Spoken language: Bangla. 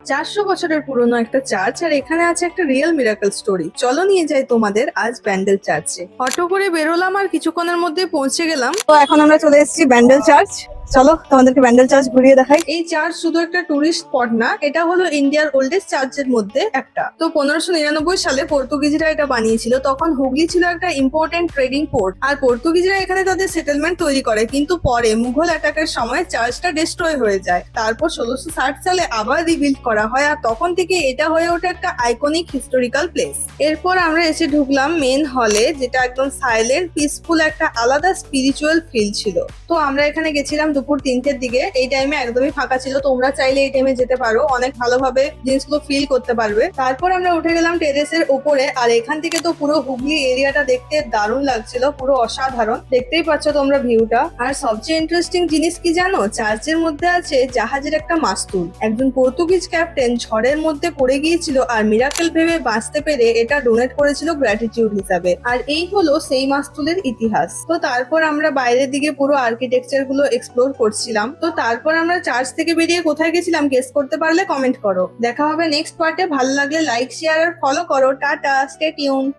400 বছরের পুরনো একটা চার্চ, আর এখানে আছে একটা রিয়েল মিরাকল স্টোরি। চলো নিয়ে যাই তোমাদের আজ ব্যান্ডেল চার্চে। অটো করে বেরোলাম আর কিছুক্ষণের মধ্যে পৌঁছে গেলাম। তো এখন আমরা চলে এসেছি ব্যান্ডেল চার্চ। চলো তোমাদেরকে ব্যান্ডেল চার্চ ঘুরিয়ে দেখাই। এই চার্চ শুধু একটা টুরিস্ট স্পট না, এটা হলো ইন্ডিয়ার ওল্ডেস্ট চার্চের মধ্যে একটা। তো 1599 সালে পর্তুগিজরা এটা বানিয়েছিল। তখন হুগলি ছিল একটা ইম্পর্টেন্ট ট্রেডিং পোর্ট, আর পর্তুগিজরা এখানে তাদের সেটেলমেন্ট তৈরি করে। কিন্তু পরে মুঘল অ্যাটাকের সময় চার্চটা ডিস্ট্রয় হয়ে যায়। তারপর 1660 সালে আবার রিবিল্ড করা হয়, আর তখন থেকে এটা হয়ে ওঠে একটা আইকনিক হিস্টোরিক্যাল প্লেস। এরপর আমরা এসে ঢুকলাম মেন হলে, যেটা একদম সাইলেন্ট পিসফুল, একটা আলাদা স্পিরিচুয়াল ফিল ছিল। তো আমরা এখানে গেছিলাম দুপুর 3টের দিকে। এই টাইমে একদমই ফাঁকা ছিল, তোমরা চাইলে এই টাইমে যেতে পারো, অনেক ভালোভাবে জিনিসগুলো ফিল করতে পারবে। তারপর আমরা উঠে গেলাম টেরেসের উপরে, আর এখান থেকে তো পুরো হুগলি এরিয়াটা দেখতে দারুণ লাগছিল, পুরো অসাধারণ। দেখতেই পাচ্ছ তোমরা ভিউটা। আর সবচেয়ে ইন্টারেস্টিং জিনিস কি জানো, চার্চের মধ্যে আছে জাহাজের একটা মাস্তুল। একজন পর্তুগিজ ক্যাপ্টেন ঝড়ের মধ্যে পড়ে গিয়েছিল, আর মিরাকেল ভেবে বাঁচতে পেরে এটা ডোনেট করেছিল গ্র্যাটিটিউড হিসাবে। আর এই হলো সেই মাস্তুলের ইতিহাস। তো তারপর আমরা বাইরের দিকে পুরো আর্কিটেকচার গুলো এক্সপ্লোর করছিলাম। তো তারপর আমরা চার্চ থেকে বেরিয়ে কোথায় গেছিলাম গেস করতে পারলে কমেন্ট করো। দেখা হবে নেক্সট পার্টে। ভালো লাগলে লাইক, শেয়ার আর ফলো করো। Tata, stay tune.